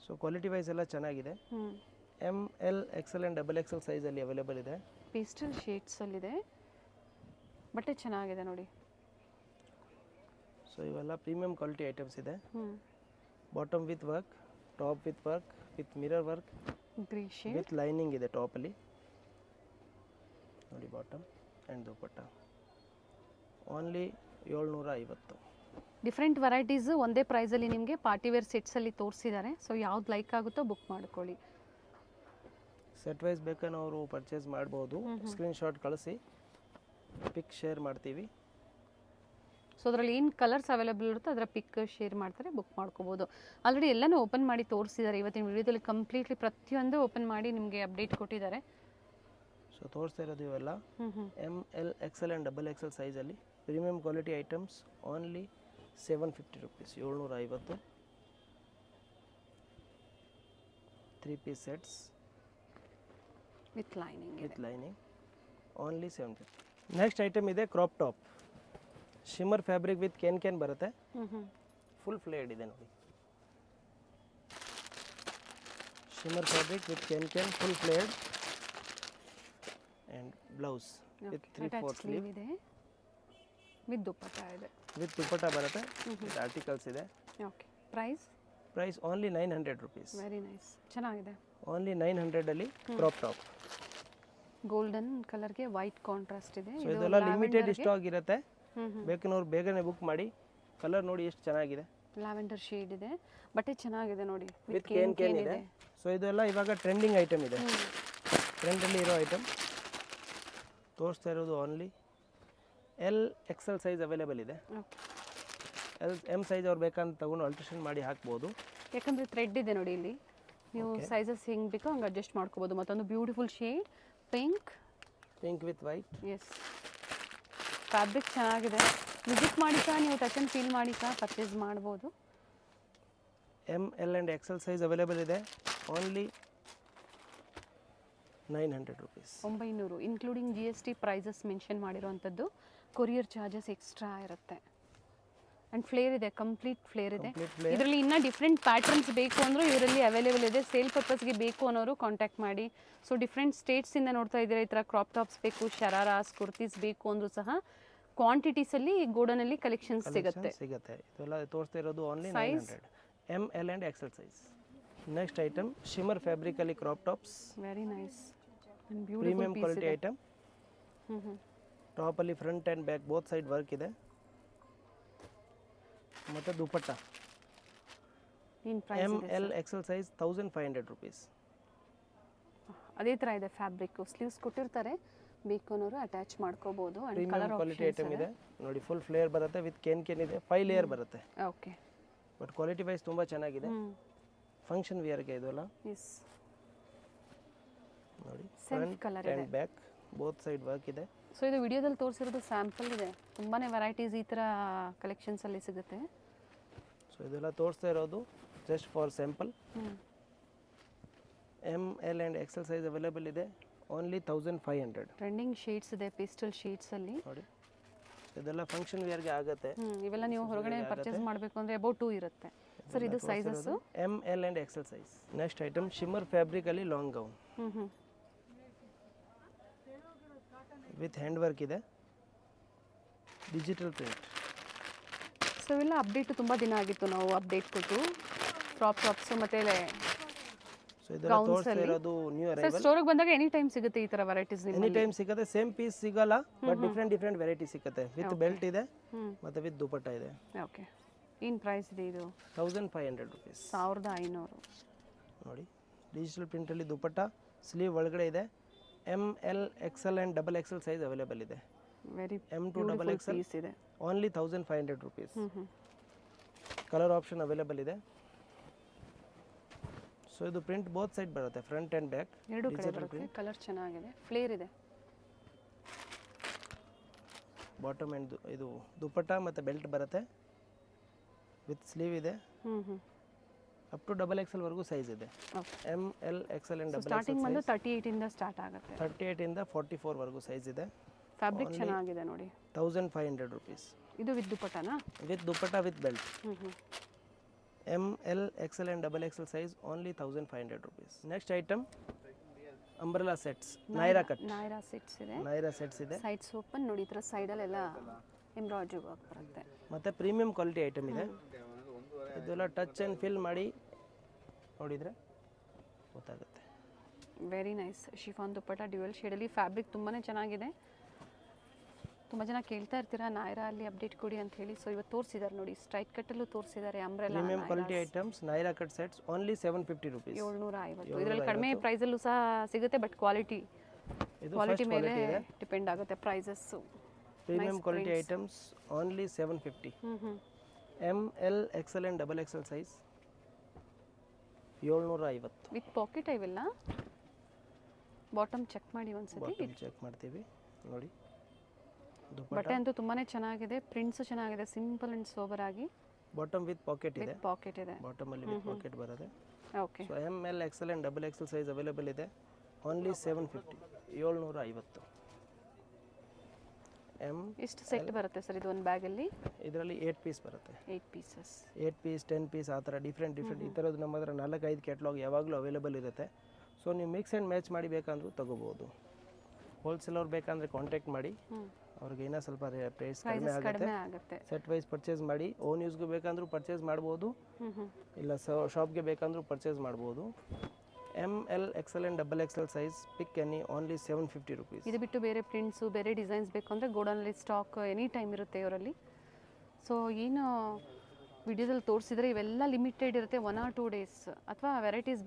ಸೊ ಕ್ವಾಲಿಟಿ ವೈಸ್ ಎಲ್ಲ ಚೆನ್ನಾಗಿದೆ. M L XL and double XL ಸೈಜಲ್ಲಿ ಅವೈಲೇಬಲ್ ಇದೆ. ಪೇಸ್ಟಲ್ ಶೇಡ್ಸಲ್ಲಿದೆ. ಬಟ್ಟೆ ಚೆನ್ನಾಗಿದೆ ನೋಡಿ. ಸೊ ಇವೆಲ್ಲ ಪ್ರೀಮಿಯಂ ಕ್ವಾಲಿಟಿ ಐಟಮ್ಸ್ ಇದೆ. Bottom with work, top with work with mirror work, grey shade with lining ಇದೆ ಟಾಪಲ್ಲಿ ನೋಡಿ. Bottom and dupatta only 750. Different varieties ಒಂದೇ ಪ್ರೈಸಲ್ಲಿ ನಿಮಗೆ ಪಾರ್ಟಿ ವೇರ್ ಸೆಟ್ಸಲ್ಲಿ ತೋರಿಸಿದ್ದಾರೆ. ಸೊ ಯಾವ್ದು ಲೈಕ್ ಆಗುತ್ತೋ ಬುಕ್ ಮಾಡ್ಕೊಳ್ಳಿ. ಸೆಟ್ ವೈಸ್ ಬೇಕನ್ನೋ ಅವರು ಪರ್ಚೇಸ್ ಮಾಡ್ಬೋದು. ಸ್ಕ್ರೀನ್ಶಾಟ್ ಕಳಿಸಿ ಪಿಕ್ ಶೇರ್ ಮಾಡ್ತೀವಿ. ಸೊ ಅದರಲ್ಲಿ ಏನು ಕಲರ್ಸ್ ಅವೈಲೇಬಲ್ ಇರುತ್ತೋ ಅದರ ಪಿಕ್ ಶೇರ್ ಮಾಡ್ತಾರೆ, ಬುಕ್ ಮಾಡ್ಕೋಬೋದು. ಆಲ್ರೆಡಿ ಎಲ್ಲನೂ ಓಪನ್ ಮಾಡಿ ತೋರಿಸಿದ್ದಾರೆ ಇವತ್ತಿನ ವಿಡಿಯೋದಲ್ಲಿ. ಕಂಪ್ಲೀಟ್ಲಿ ಪ್ರತಿಯೊಂದು ಓಪನ್ ಮಾಡಿ ನಿಮಗೆ ಅಪ್ಡೇಟ್ ಕೊಟ್ಟಿದ್ದಾರೆ. ಸೊ ತೋರಿಸ್ತಾ ಇರೋದು ಇವೆಲ್ಲ M L XL and double XL ಸೈಜಲ್ಲಿ premium quality items only 750 rupees, 750. 3-piece sets with lining only 750. Next item ಇದೆ crop top. Shimmer fabric with can ಬರುತ್ತೆ. ಫುಲ್ ಫ್ಲೇಡ್ ಇದೆ ನೋಡಿ. Shimmer fabric with can full flared and blouse with 3/4 sleeve ಇದೆ. With dupatta ಇದೆ. With dupatta ಬರುತ್ತೆ. With articles ಇದೆ. Okay. Price only 900 rupees. Very nice, ಚೆನ್ನಾಗಿದೆ. Only 900 ಅಲ್ಲಿ ಕ್ರಾಪ್ ಟಾಪ್. ಗೋಲ್ಡನ್ ಕಲರ್ಗೆ ವೈಟ್ ಕಾಂಟ್ರಾಸ್ಟ್ ಇದೆ. ಸೊ ಇದೆಲ್ಲ ಲಿಮಿಟೆಡ್ ಸ್ಟಾಕ್ ಇರುತ್ತೆ. ಬೇಕನ್ನೋರು ಬೇಗನೆ ಬುಕ್ ಮಾಡಿ. ಕಲರ್ ನೋಡಿ ಎಷ್ಟು ಚೆನ್ನಾಗಿದೆ. ಲ್ಯಾವೆಂಡರ್ ಶೇಡ್ ಇದೆ. ಬಟ್ಟೆ ಚೆನ್ನಾಗಿದೆ ನೋಡಿ. ವಿತ್ ಕೇನ್ ಇದೆ. ಸೊ ಇದೆಲ್ಲ ಇವಾಗ ಟ್ರೆಂಡಿಂಗ್ ಐಟಮ್ ಇದೆ. ಟ್ರೆಂಡಲ್ಲಿ ಇರೋ ಐಟಮ್ ತೋರಿಸ್ತಾ ಇರೋದು. Only L Excel size available ಇದೆ. ಎಮ್ ಸೈಜ್ ಅವ್ರು ಬೇಕಂತ ತಗೊಂಡು ಅಲ್ಟ್ರೇಷನ್ ಮಾಡಿ ಹಾಕ್ಬೋದು. ಯಾಕಂದರೆ ಥ್ರೆಡ್ ಇದೆ ನೋಡಿ ಇಲ್ಲಿ. ನೀವು ಸೈಜಸ್ ಹೆಂಗೆ ಬೇಕೋ ಹಂಗೆ ಅಡ್ಜಸ್ಟ್ ಮಾಡ್ಕೋಬೋದು. ಮತ್ತೊಂದು beautiful shade pink with white. Yes, fabric ಚೆನ್ನಾಗಿದೆ. ವಿಸಿಟ್ ಮಾಡಿ ಸಹ ನೀವು ಟಚ್ ಆ್ಯಂಡ್ ಫೀಲ್ ಮಾಡಿ ಸಹ ಪರ್ಚೇಸ್ ಮಾಡ್ಬೋದು. M L and XL size available ಇದೆ. Only 900 rupees. 900 including GST prices mention ಮಾಡಿರೋವಂಥದ್ದು. ಕೊರಿಯರ್ ಚಾರ್ಜಸ್ ಎಕ್ಸ್ಟ್ರಾ ಇರುತ್ತೆ. ಆ್ಯಂಡ್ ಫ್ಲೇರ್ ಇದೆ, ಕಂಪ್ಲೀಟ್ ಫ್ಲೇರ್ ಇದೆ. ಇದರಲ್ಲಿ ಇನ್ನೂ ಡಿಫ್ರೆಂಟ್ ಪ್ಯಾಟರ್ನ್ಸ್ ಬೇಕು ಅಂದರೂ ಇದರಲ್ಲಿ ಅವೈಲೇಬಲ್ ಇದೆ. ಸೇಲ್ ಪರ್ಪಸ್ಗೆ ಬೇಕು ಅನ್ನೋರು ಕಾಂಟ್ಯಾಕ್ಟ್ ಮಾಡಿ. ಸೊ ಡಿಫ್ರೆಂಟ್ ಸ್ಟೇಟ್ಸಿಂದ ನೋಡ್ತಾ ಇದ್ದೀರಾ, ಈ ಥರ ಕ್ರಾಪ್ ಟಾಪ್ಸ್ ಬೇಕು, ಶರಾರಾಸ್, ಕುರ್ತೀಸ್ ಬೇಕು ಅಂದರೂ ಸಹ ಕ್ವಾಂಟಿಟೀಸಲ್ಲಿ ಗೋಡನಲ್ಲಿ ಕಲೆಕ್ಷನ್ಸ್ ಸಿಗುತ್ತೆ. ಇದೆಲ್ಲ ತೋರಿಸ್ತಾ ಇರೋದು only 900 ML and XL size. Next item shimmer ಫ್ಯಾಬ್ರಿಕಲ್ಲಿ crop tops, very nice and premium beautiful quality item. ಟಾಪಲ್ಲಿ front and back both side work ಇದೆ. ಮತ್ತು dupatta ML XL size 1500 rupees. ಅದೇ ಥರ ಇದೆ ಫ್ಯಾಬ್ರಿಕ್. ಸ್ಲೀವ್ಸ್ ಕೊಟ್ಟಿರ್ತಾರೆ, ಬೇಕು ಅನ್ನೋರು ಅಟ್ಯಾಚ್ ಮಾಡ್ಕೋಬಹುದು. And premium colour quality item ಇದೆ ನೋಡಿ. ಫುಲ್ ಫ್ಲೇರ್ ಬರುತ್ತೆ, ವಿತ್ ಕೇನ್ ಇದೆ. 5 ಲೇಯರ್ ಬರುತ್ತೆ. ಓಕೆ, ಬಟ್ ಕ್ವಾಲಿಟಿ ವೈಸ್ ತುಂಬ ಚೆನ್ನಾಗಿದೆ. ಫಂಕ್ಷನ್ ವಿಯರ್ಗೆ ಇದೆಲ್ಲ ಎಸ್ ನೋಡಿ. ಸೆಲ್ಫ್ ಕಲರ್ ಇದೆ, and back both side work ಇದೆ. ಸೊ ಇದು ವಿಡಿಯೋದಲ್ಲಿ ತೋರಿಸಿರೋದು ಸ್ಯಾಂಪಲ್ ಇದೆ. ತುಂಬಾ ವೆರೈಟೀಸ್ ಈ ಥರ ಕಲೆಕ್ಷನ್ಸಲ್ಲಿ ಸಿಗುತ್ತೆ. ಸೊ ಇದೆಲ್ಲ ತೋರಿಸ್ತಾ ಇರೋದು just for sample. ML and XL size available ಇದೆ. ಓನ್ಲಿ 1500. ಟ್ರೆಂಡಿಂಗ್ ಶೇಡ್ಸ್ ಇದೆ, ಪೇಸ್ಟಲ್ ಶೇಡ್ಸಲ್ಲಿ ನೋಡಿ. ಇದೆಲ್ಲ ಫಂಕ್ಷನ್ ವಿಯರ್ಗೆ ಆಗುತ್ತೆ. ಇವೆಲ್ಲ ನೀವು ಹೊರಗಡೆ ಪರ್ಚೇಸ್ ಮಾಡಬೇಕು ಅಂದರೆ ಅಬೌಟ್ 2 ಇರುತ್ತೆ. ಸರ್ ಇದು sizes ML and XL size. Next item shimmer ಫ್ಯಾಬ್ರಿಕಲ್ಲಿ long gown with hand work ಇದೆ, ಡಿಜಿಟಲ್ ಪ್ರಿಂಟ್. ಸೊ ಇವೆಲ್ಲ ಅಪ್ಡೇಟು ತುಂಬ ದಿನ ಆಗಿತ್ತು, ನಾವು ಅಪ್ಡೇಟ್ ಕೊಟ್ಟು ಕ್ರಾಪ್ ಟಾಪ್ಸು ಮತ್ತು ಸೊ ಇದೆಲ್ಲ ತೋರಿಸ್ತಾ ಇರೋದು ನ್ಯೂ ಅರೈವಲ್. ಸ್ಟೋರಿಗೆ ಬಂದಾಗ ಎನಿ ಟೈಮ್ ಸಿಗುತ್ತೆ ಈ ಥರ ವೆರೈಟೀಸ್. ಎನಿ ಟೈಮ್ ಸಿಗುತ್ತೆ. ಸೇಮ್ ಪೀಸ್ ಸಿಗಲ್ಲ, ಬಟ್ ಡಿಫ್ರೆಂಟ್ ವೆರೈಟಿ ಸಿಗುತ್ತೆ. ವಿತ್ ಬೆಲ್ಟ್ ಇದೆ ಮತ್ತು ವಿತ್ ದುಪಟ್ಟ ಇದೆ. ಓಕೆ, ಏನು ಪ್ರೈಸ್ ಇದೆ ಇದು? 1500 rupees. 1500 ನೋಡಿ. ಡಿಜಿಟಲ್ ಪ್ರಿಂಟಲ್ಲಿ ದುಪಟ್ಟ, ಸ್ಲೀವ್ ಒಳಗಡೆ ಇದೆ. ML XL and XXL size available ಇದೆ. ವೆರಿ M2 XXL ಪೀಸ್ ಇದೆ. Only 1500 rupees. Colour option available ಇದೆ. ಸೊ ಇದು ಪ್ರಿಂಟ್ ಬೋತ್ ಸೈಡ್ ಬರುತ್ತೆ, ಫ್ರಂಟ್ ಆ್ಯಂಡ್ ಬ್ಯಾಕ್ ಎರಡು ಕಡೆ ಬರುತ್ತೆ. ಕಲರ್ ಚೆನ್ನಾಗಿದೆ, ಫ್ಲೇರ್ ಇದೆ. ಬಾಟಮ್ ಆ್ಯಂಡ್ ಇದು ದುಪಟ್ಟ ಮತ್ತು ಬೆಲ್ಟ್ ಬರುತ್ತೆ, ವಿತ್ ಸ್ಲೀವ್ ಇದೆ. ಅಪ್ ಟು XXL ವರೆಗೂ ಸೈಜ್ ಇದೆ. ML XL and ಸ್ಟಾರ್ಟಿಂಗ್ ಬಂದು 38 ಇಂದ ಸ್ಟಾರ್ಟ್ ಆಗುತ್ತೆ. 38 ಇಂದ 44 ವರೆಗೂ ಸೈಜ್ ಇದೆ. ಫ್ಯಾಬ್ರಿಕ್ ಚೆನ್ನಾಗಿದೆ ನೋಡಿ. 1500 rupees. ಇದು ವಿತ್ ದುಪಟ್ಟನಾ? With dupatta with belt. ML XL and XXL size only 1500 rupees. Next item umbrella sets, Naira cut. Naira sets ಇದೆ. ನೈರಾ ಸೆಟ್ಸ್ ಇದೆ. ಸೈಡ್ಸ್ ಓಪನ್ ನೋಡಿ, ಈ ಥರ ಸೈಡಲ್ಲೆಲ್ಲ ಎಂಬ್ರಾಯ್ಡ್ರಿ ವರ್ಕ್ ಬರುತ್ತೆ. ಮತ್ತು ಪ್ರೀಮಿಯಂ ಕ್ವಾಲಿಟಿ ಐಟಮ್ ಇದೆ. ಇದೆಲ್ಲ ಟಚ್ ಆ್ಯಂಡ್ ಫಿಲ್ ಮಾಡಿ ನೋಡಿದರೆ ಗೊತ್ತಾಗುತ್ತೆ. Very nice. Chiffon dupatta dual ಶೇಡಲ್ಲಿ. ಫ್ಯಾಬ್ರಿಕ್ ತುಂಬಾ ಚೆನ್ನಾಗಿದೆ. ತುಂಬ ಜನ ಕೇಳ್ತಾ ಇರ್ತೀರಾ ನೈರಾ ಅಲ್ಲಿ ಅಪ್ಡೇಟ್ ಕೊಡಿ ಅಂತ ಹೇಳಿ. ಸೊ ಇವತ್ತು ತೋರಿಸಿದ್ದಾರೆ ನೋಡಿ, ಸ್ಟ್ರೈಟ್ ಕಟ್ಟಲ್ಲೂ ತೋರಿಸಿದ್ದಾರೆ. Umbrella premium quality items Naira cut sets only 750 rupees. 750. ಇದರಲ್ಲಿ ಕಡಿಮೆ ಪ್ರೈಸಲ್ಲೂ ಸಹ ಸಿಗುತ್ತೆ, ಬಟ್ ಕ್ವಾಲಿಟಿ ಮೇಲೆ ಡಿಪೆಂಡ್ ಆಗುತ್ತೆ prices. Premium quality items only 750. ML XL and XXL size 750. With packet ಇವೆಲ್ಲ. ಬಾಟಮ್ ಚೆಕ್ ಮಾಡಿ ಒಂದ್ಸತಿ. ಚೆಕ್ ಮಾಡ್ತೀವಿ ನೋಡಿ. ಬಟ್ಟೆ ಅಂತೂ ತುಂಬಾನೇ ಚೆನ್ನಾಗಿದೆ, ಪ್ರಿಂಟ್ಸ್ ಚೆನ್ನಾಗಿದೆ, ಸಿಂಪಲ್ ಅಂಡ್ ಸೋಬರ್ ಆಗಿ. ಬಾಟಮ್ ವಿತ್ ಪಾಕೆಟ್ ಇದೆ. ಪಾಕೆಟ್ ಇದೆ. ಬಾಟಮ್ ಅಲ್ಲಿ ವಿತ್ ಪಾಕೆಟ್ ಬರುತ್ತೆ. Okay. So ML XL and XXL size available ಇದೆ. ಓನ್ಲಿ 750. 750. ಎಷ್ಟು ಸೆಟ್ ಬರುತ್ತೆ ಸರ್ ಇದು ಒಂದು ಬ್ಯಾಗಲ್ಲಿ? ಇದರಲ್ಲಿ 8 ಪೀಸ್ ಬರುತ್ತೆ. 8 ಪೀಸಸ್. 8 ಪೀಸ್ 10 ಪೀಸ್ ಆ ಥರ ಡಿಫ್ರೆಂಟ್ ಈ ಥರದ್ದು ನಮ್ಮ ಹತ್ರ 4-5 ಕ್ಯಾಟ್ಲಾಗ್ ಯಾವಾಗಲೂ ಅವೈಲೇಬಲ್ ಇರುತ್ತೆ. ಸೊ ನೀವು ಮಿಕ್ಸ್ ಆ್ಯಂಡ್ ಮ್ಯಾಚ್ ಮಾಡಿ ಬೇಕಂದ್ರೂ ತೊಗೋಬೋದು. ಹೋಲ್ಸೇಲ್ ಅವ್ರು ಬೇಕಂದರೆ ಕಾಂಟ್ಯಾಕ್ಟ್ ಮಾಡಿ, ಅವ್ರಿಗೆ ಏನೋ ಸ್ವಲ್ಪ ಪ್ರೈಸ್ ಕಡಿಮೆ ಆಗುತ್ತೆ. ಸೆಟ್ ವೈಸ್ ಪರ್ಚೇಸ್ ಮಾಡಿ. ಓನ್ ಯೂಸ್ಗೂ ಬೇಕಂದ್ರೂ ಪರ್ಚೇಸ್ ಮಾಡ್ಬೋದು, ಇಲ್ಲ ಶಾಪ್ಗೆ ಬೇಕಂದ್ರೂ ಪರ್ಚೇಸ್ ಮಾಡ್ಬೋದು. ML XL and XXL size pick any only 750 rupees. ಇದು ಬಿಟ್ಟು ಬೇರೆ ಪ್ರಿಂಟ್ಸು ಬೇರೆ ಡಿಸೈನ್ಸ್ ಬೇಕು ಅಂದರೆ ಗೋಡೌನಲ್ಲಿ ಸ್ಟಾಕ್ ಎನಿ ಟೈಮ್ ಇರುತ್ತೆ ಇವರಲ್ಲಿ. ಸೊ ಏನು ವಿಡಿಯೋದಲ್ಲಿ ತೋರಿಸಿದ್ರೆ ಇವೆಲ್ಲ ಲಿಮಿಟೆಡ್ ಇರುತ್ತೆ, 1 or 2 days, ಅಥವಾ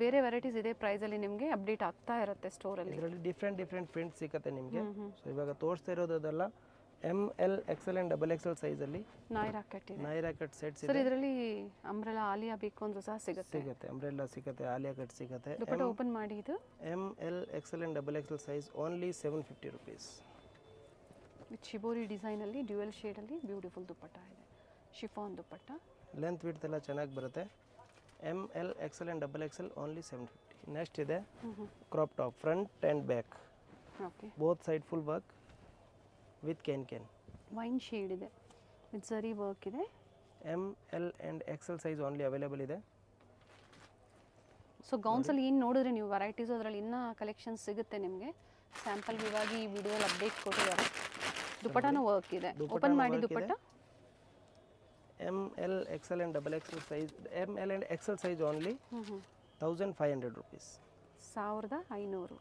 ಬೇರೆ ವೆರೈಟೀಸ್ ಇದೇ ಪ್ರೈಸಲ್ಲಿ ನಿಮಗೆ ಅಪ್ಡೇಟ್ ಆಗ್ತಾ ಇರುತ್ತೆ ಸ್ಟೋರಲ್ಲಿ. ಇದರಲ್ಲಿ ಡಿಫ್ರೆಂಟ್ ಪ್ರಿಂಟ್ಸ್ ಸಿಗುತ್ತೆ ನಿಮಗೆ. ಸೊ ಇವಾಗ ತೋರಿಸ್ತಾ ಇರೋದೆಲ್ಲ ML XL and XXL ಸೈಜಲ್ಲಿ ನೈರಾ ಕಟ್ ಇದೆ. ನೈರಾ ಕಟ್ ಸೆಟ್ಸ್ ಸರ್ ಇದರಲ್ಲಿ ಅಂಬ್ರೆಲಾ ಆಲಿಯಾ ಬೇಕು ಅಂದ್ರೂ ಸಹ ಸಿಗುತ್ತೆ. ಅಂಬ್ರೆಲಾ ಸಿಗುತ್ತೆ, ಆಲಿಯಾ ಕಟ್ ಸಿಗುತ್ತೆ. ದುಪಟ್ಟ ಓಪನ್ ಮಾಡಿ. ಇದು ML XL and XXL size only 750 rupees. With shibori ಡಿಸೈನಲ್ಲಿ ಡ್ಯುಯಲ್ ಶೇಡಲ್ಲಿ ಬ್ಯೂಟಿಫುಲ್ ದುಪಟ್ಟ ಇದೆ. ಶಿಫಾನ್ ದುಪಟ್ಟ. ಲೆಂತ್ ವಿಡ್ತ್ ಎಲ್ಲ ಚೆನ್ನಾಗಿ ಬರುತ್ತೆ. ML XL and XXL only 750. Next ಇದೆ crop top front and back okay, both side full work with can wine shade ಇದೆ, with zari work ಇದೆ. M L and XL size only available ಇದೆ. So ಗೌನ್ಸಲ್ಲಿ ಏನು ನೋಡಿದ್ರೆ ನೀವು ವೆರೈಟೀಸ್ ಅದರಲ್ಲಿ ಇನ್ನೂ ಕಲೆಕ್ಷನ್ಸ್ ಸಿಗುತ್ತೆ ನಿಮಗೆ. ಸ್ಯಾಂಪಲ್ಗೆ ಇವಾಗ ಈ ವಿಡಿಯೋಲಿ ಅಪ್ಡೇಟ್ ಕೊಟ್ಟಿದ್ದಾರೆ. ದುಪಟ್ಟಾನ ವರ್ಕ್ ಇದೆ, ಓಪನ್ ಮಾಡಿ dupatta. M L XL and double XL size, M L and XL size only 1500 rupees. 1500.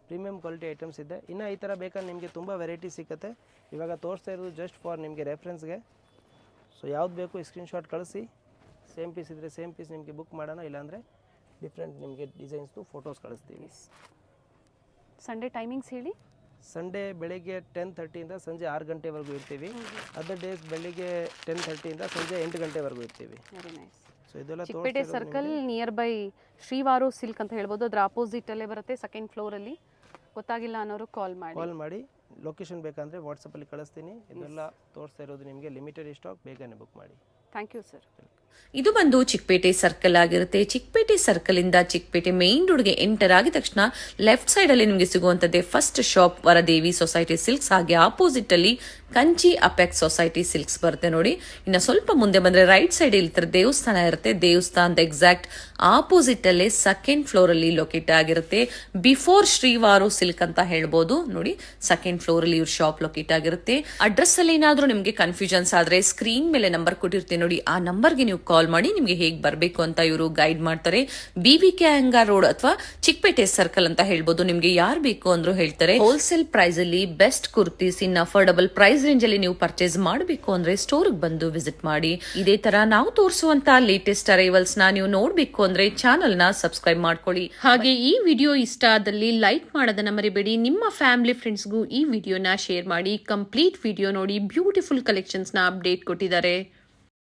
Premium quality items ಇದೆ. ಇನ್ನು ಈ ಥರ ಬೇಕಾದ್ರೆ ನಿಮಗೆ ತುಂಬ ವೆರೈಟಿ ಸಿಗುತ್ತೆ. ಇವಾಗ ತೋರಿಸ್ತಾ ಇರೋದು ಜಸ್ಟ್ ಫಾರ್ ನಿಮಗೆ ರೆಫರೆನ್ಸ್ಗೆ. ಸೊ ಯಾವ್ದು ಬೇಕು ಸ್ಕ್ರೀನ್ಶಾಟ್ ಕಳಿಸಿ. ಸೇಮ್ ಪೀಸ್ ಇದ್ದರೆ ಸೇಮ್ ಪೀಸ್ ನಿಮಗೆ ಬುಕ್ ಮಾಡೋಣ, ಇಲ್ಲಾಂದರೆ ಡಿಫ್ರೆಂಟ್ ನಿಮಗೆ ಡಿಸೈನ್ಸ್ದು ಫೋಟೋಸ್ ಕಳಿಸ್ತೀವಿ. ಸಂಡೇ ಟೈಮಿಂಗ್ಸ್ ಹೇಳಿ. ಸಂಡೇ ಬೆಳಿಗ್ಗೆ 10:30 ಸಂಜೆ 6 ಗಂಟೆವರೆಗೂ ಇರ್ತೀವಿ. ಅದರ್ ಡೇಸ್ ಬೆಳಿಗ್ಗೆ 10:30 ಸಂಜೆ 8 ಗಂಟೆವರೆಗೂ ಇರ್ತೀವಿ. Very nice. ಸೊ ಇದೆಲ್ಲ Chikkapete circle near by Srivaru silk ಅಂತ ಹೇಳ್ಬೋದು. ಅದ್ರ ಆಪೋಸಿಟಲ್ಲೇ ಬರುತ್ತೆ, ಸೆಕೆಂಡ್ ಫ್ಲೋರಲ್ಲಿ. ಗೊತ್ತಾಗಿಲ್ಲ ಅನ್ನೋರು ಕಾಲ್ ಮಾಡಿ. ಲೊಕೇಶನ್ ಬೇಕಂದರೆ ವಾಟ್ಸಪ್ಪಲ್ಲಿ ಕಳಿಸ್ತೀನಿ. ಇದೆಲ್ಲ ತೋರಿಸ್ತಾ ಇರೋದು ನಿಮಗೆ ಲಿಮಿಟೆಡ್ ಸ್ಟಾಕ್, ಬೇಗನೆ ಬುಕ್ ಮಾಡಿ. Thank you sir. ಇದು ಬಂದು ಚಿಕ್ಕಪೇಟೆ ಸರ್ಕಲ್ ಆಗಿರುತ್ತೆ. ಚಿಕ್ಕಪೇಟೆ ಸರ್ಕಲ್ ಇಂದ ಚಿಕ್ಕಪೇಟೆ ಮೇನ್ ರೋಡ್ಗೆ ಎಂಟರ್ ಆಗಿದ ತಕ್ಷಣ ಲೆಫ್ಟ್ ಸೈಡ್ ಅಲ್ಲಿ ನಿಮಗೆ ಸಿಗುವಂತದ್ದೇ first shop Varadevi society silks. ಹಾಗೆ ಆಪೋಸಿಟ್ ಅಲ್ಲಿ ಕಂಚಿ ಅಪೆಕ್ಸ್ ಸೊಸೈಟಿ ಸಿಲ್ಕ್ಸ್ ಬರುತ್ತೆ ನೋಡಿ. ಇನ್ನು ಸ್ವಲ್ಪ ಮುಂದೆ ಬಂದ್ರೆ ರೈಟ್ ಸೈಡ್ ಇಲ್ಲಿ ದೇವಸ್ಥಾನ ಇರುತ್ತೆ. ದೇವಸ್ಥಾನದ ಎಕ್ಸಾಕ್ಟ್ ಆಪೋಸಿಟ್ ಅಲ್ಲೇ ಸೆಕೆಂಡ್ ಫ್ಲೋರ್ ಅಲ್ಲಿ ಲೊಕೇಟ್ ಆಗಿರುತ್ತೆ. ಬಿಫೋರ್ ಶ್ರೀವಾರು ಸಿಲ್ಕ್ ಅಂತ ಹೇಳ್ಬೋದು ನೋಡಿ. ಸೆಕೆಂಡ್ ಫ್ಲೋರ್ ಅಲ್ಲಿ ಇವ್ರ ಶಾಪ್ ಲೊಕೇಟ್ ಆಗಿರುತ್ತೆ. ಅಡ್ರೆಸ್ ಅಲ್ಲಿ ಏನಾದ್ರೂ ನಿಮ್ಗೆ ಕನ್ಫ್ಯೂಷನ್ಸ್ ಆದ್ರೆ ಸ್ಕ್ರೀನ್ ಮೇಲೆ ನಂಬರ್ ಕೊಟ್ಟಿರ್ತೀನಿ ನೋಡಿ, ಆ ನಂಬರ್ಗೆ ನೀವು ಕಾಲ್ ಮಾಡಿ ನಿಮ್ಗೆ ಹೇಗ್ ಬರ್ಬೇಕು ಅಂತ ಇವರು ಗೈಡ್ ಮಾಡ್ತಾರೆ. BVK ಅಯ್ಯಂಗಾರ್ ರೋಡ್ ಅಥವಾ ಚಿಕ್ಕಪೇಟೆ ಸರ್ಕಲ್ ಅಂತ ಹೇಳ್ಬೋದು. ನಿಮ್ಗೆ ಯಾರು ಬೇಕು ಅಂದ್ರೂ ಹೇಳ್ತಾರೆ. ಹೋಲ್ಸೇಲ್ ಪ್ರೈಸ್ ಅಲ್ಲಿ ಬೆಸ್ಟ್ ಕುರ್ತೀಸ್ ಇನ್ ಅಫೋರ್ಡಬಲ್ ಪ್ರೈಸ್ ರೇಂಜ್ ಅಲ್ಲಿ ನೀವು ಪರ್ಚೇಸ್ ಮಾಡಬೇಕು ಅಂದ್ರೆ ಸ್ಟೋರ್ ಬಂದು ವಿಸಿಟ್ ಮಾಡಿ. ಇದೇ ತರ ನಾವು ತೋರಿಸುವಂತ ಲೇಟೆಸ್ಟ್ ಅರೈವಲ್ಸ್ ನ ನೀವು ನೋಡ್ಬೇಕು ಅಂದ್ರೆ ಚಾನೆಲ್ ನ ಸಬ್ಸ್ಕ್ರೈಬ್ ಮಾಡ್ಕೊಳ್ಳಿ. ಹಾಗೆ ಈ ವಿಡಿಯೋ ಇಷ್ಟ ಆದಲ್ಲಿ ಲೈಕ್ ಮಾಡೋದನ್ನ ಮರಿಬೇಡಿ. ನಿಮ್ಮ ಫ್ಯಾಮಿಲಿ ಫ್ರೆಂಡ್ಸ್ಗೂ ಈ ವಿಡಿಯೋನ ಶೇರ್ ಮಾಡಿ. ಕಂಪ್ಲೀಟ್ ವಿಡಿಯೋ ನೋಡಿ, ಬ್ಯೂಟಿಫುಲ್ ಕಲೆಕ್ಷನ್ಸ್ ನ ಅಪ್ಡೇಟ್ ಕೊಟ್ಟಿದ್ದಾರೆ.